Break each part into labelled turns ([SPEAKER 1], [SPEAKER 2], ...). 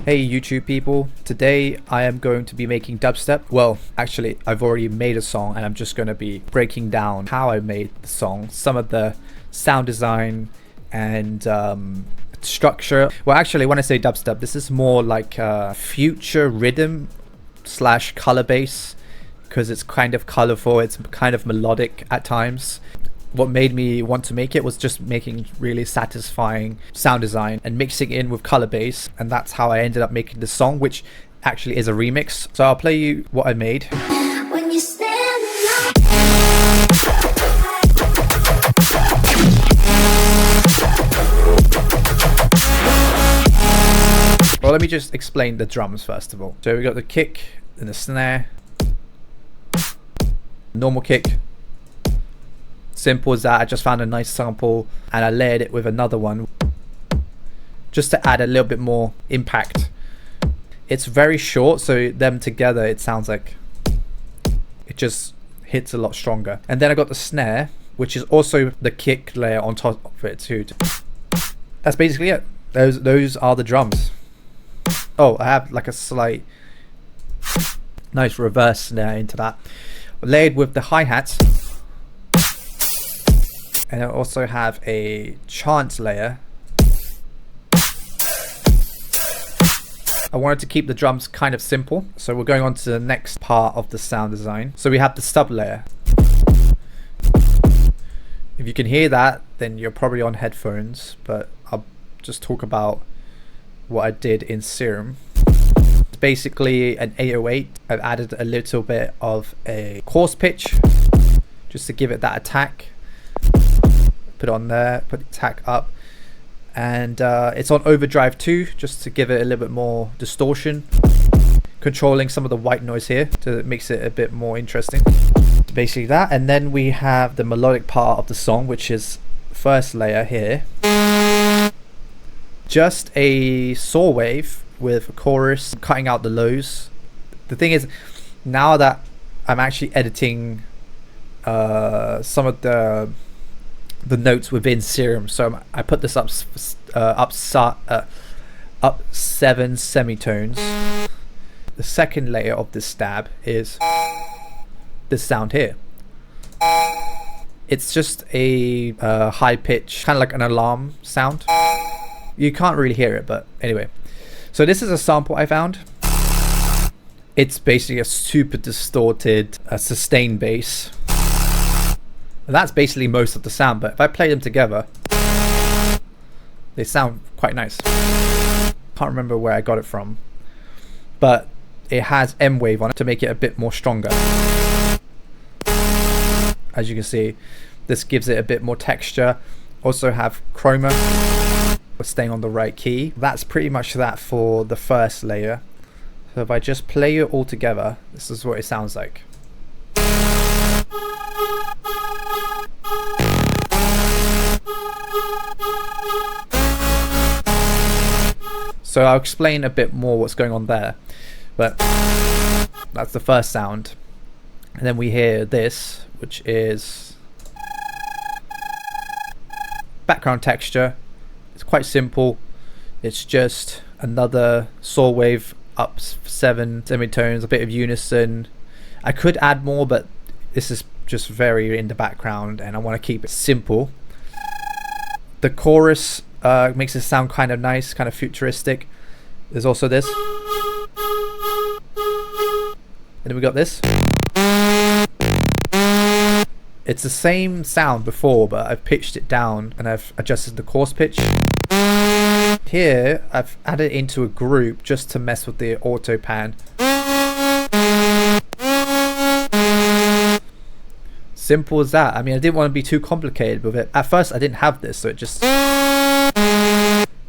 [SPEAKER 1] Hey YouTube people, today I am going to be making dubstep. Well, actually I've already made a song and I'm just going to be breaking down how I made the song, some of the sound design and structure. Well, actually when I say dubstep, this is more like future rhythm slash color bass, because it's kind of colorful, it's kind of melodic at times. What made me want to make it was just making really satisfying sound design and mixing in with color bass, and that's how I ended up making the song, which actually is a remix. So I'll play you what I made.
[SPEAKER 2] When you stand
[SPEAKER 1] Well, let me just explain the drums first of all. So we got the kick and the snare, normal kick. Simple as that. I just found a nice sample and I layered it with another one just to add a little bit more impact. It's very short, so them together it sounds like it just hits a lot stronger. And then I got the snare, which is also the kick layer on top of it too. That's basically it. Those are the drums. Oh, I have like a slight nice reverse snare into that, layered with the hi-hats. And I also have a chant layer. I wanted to keep the drums kind of simple, so we're going on to the next part of the sound design. So we have the stub layer. If you can hear that, then you're probably on headphones, but I'll just talk about what I did in Serum. It's basically an 808. I've added a little bit of a coarse pitch just to give it that attack. Put it on there, put the attack up, and it's on overdrive too, just to give it a little bit more distortion, controlling some of the white noise here, so it makes it a bit more interesting. Basically that. And then we have the melodic part of the song, which is the first layer here, just a saw wave with a chorus, cutting out the lows. The thing is, now that I'm actually editing some of the notes within Serum, so I put this up 7 semitones. The second layer of this stab is this sound here. It's just a high pitch, kind of like an alarm sound. You can't really hear it, but anyway. So this is a sample I found. It's basically a super distorted sustained bass. And that's basically most of the sound, but if I play them together, they sound quite nice. Can't remember where I got it from, but it has M wave on it to make it a bit more stronger. As you can see, this gives it a bit more texture. Also have chroma, staying on the right key. That's pretty much that for the first layer. So if I just play it all together, this is what it sounds like. So I'll explain a bit more what's going on there, but that's the first sound. And then we hear this, which is background texture. It's quite simple. It's just another saw wave up 7 semitones, a bit of unison. I could add more, but this is just very in the background and I want to keep it simple. The chorus makes it sound kind of nice, kind of futuristic. There's also this, and then we got this. It's the same sound before, but I've pitched it down and I've adjusted the coarse pitch. Here I've added it into a group just to mess with the auto pan. Simple as that. I mean, I didn't want to be too complicated with it. At first I didn't have this, so it just,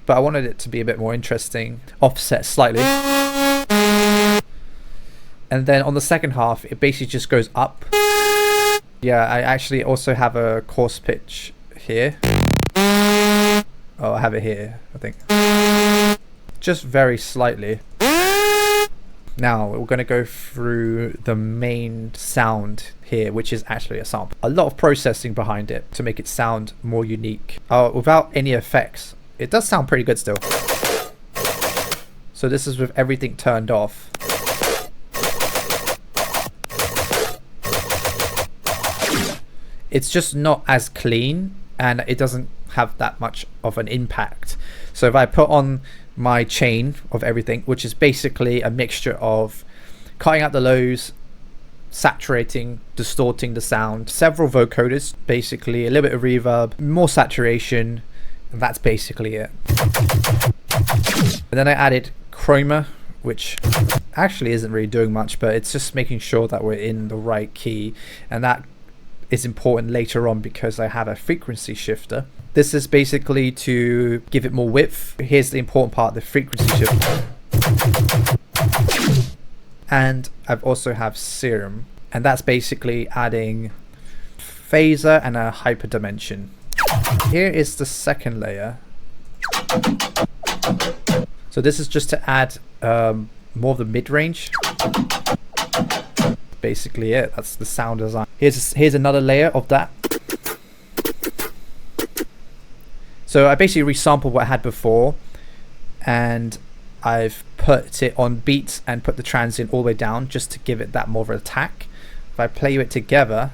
[SPEAKER 1] but I wanted it to be a bit more interesting, offset slightly. And then on the second half it basically just goes up. Yeah, I actually also have a coarse pitch here. Oh, I have it here, I think. Just very slightly. Now we're going to go through the main sound here, which is actually a sample. A lot of processing behind it to make it sound more unique. Without any effects. It does sound pretty good still. So this is with everything turned off. It's just not as clean, and it doesn't have that much of an impact. So if I put on my chain of everything, which is basically a mixture of cutting out the lows, saturating, distorting the sound, several vocoders, basically a little bit of reverb, more saturation, and that's basically it. And then I added chroma, which actually isn't really doing much, but it's just making sure that we're in the right key, and that is important later on because I have a frequency shifter. This is basically to give it more width. Here's the important part, the frequency shifter. And I've also have serum, and that's basically adding phaser and a hyperdimension. Here is the second layer. So this is just to add more of the mid-range. Basically it. That's the sound design. Here's another layer of that. So I basically resampled what I had before, and I've put it on beats and put the transient all the way down just to give it that more of an attack. If I play it together,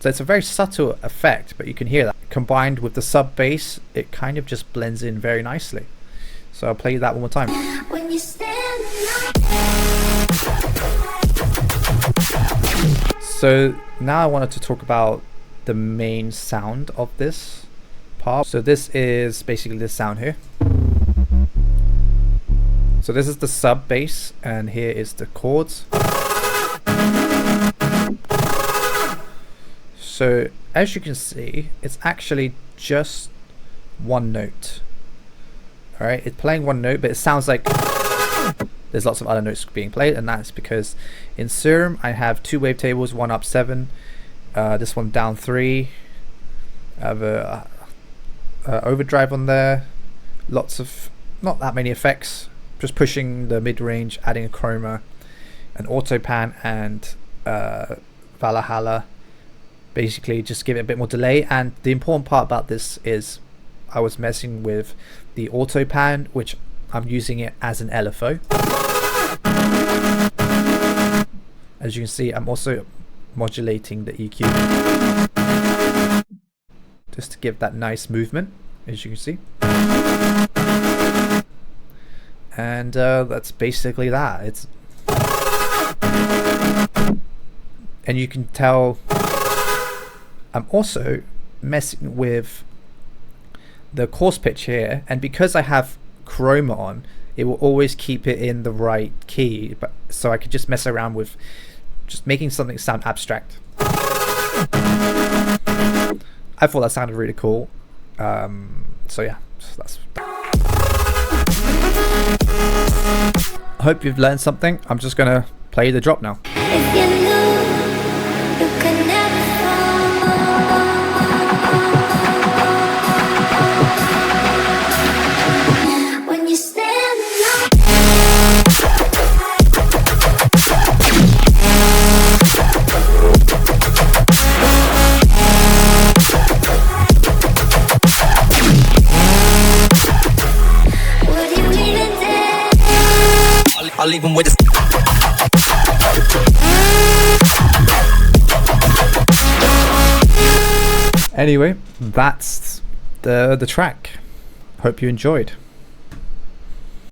[SPEAKER 1] so it's a very subtle effect, but you can hear that. Combined with the sub bass, it kind of just blends in very nicely. So I'll play that one more time.
[SPEAKER 2] When you stand
[SPEAKER 1] So now I wanted to talk about the main sound of this part. So this is basically this sound here. So this is the sub bass, and here is the chords. So as you can see, it's actually just one note. Alright, it's playing one note, but it sounds like there's lots of other notes being played, and that's because in Serum I have two wavetables, one up 7, this one down 3. I have a overdrive on there, lots of, not that many effects, just pushing the mid-range, adding a chroma, an auto pan, and Valhalla. Basically just give it a bit more delay. And the important part about this is I was messing with the auto pan, which I'm using it as an LFO. As you can see, I'm also modulating the EQ just to give that nice movement, as you can see. And that's basically that. It's, and you can tell I'm also messing with the coarse pitch here, and because I have chroma on, it will always keep it in the right key, but so I could just mess around with just making something sound abstract. I thought that sounded really cool. So yeah, that's. I hope you've learned something. I'm just gonna play the drop now.
[SPEAKER 2] if you knew you could never fall. When you stand alone. Would you even dare?
[SPEAKER 3] I'll leave him with a
[SPEAKER 1] Anyway, that's the track. Hope you enjoyed.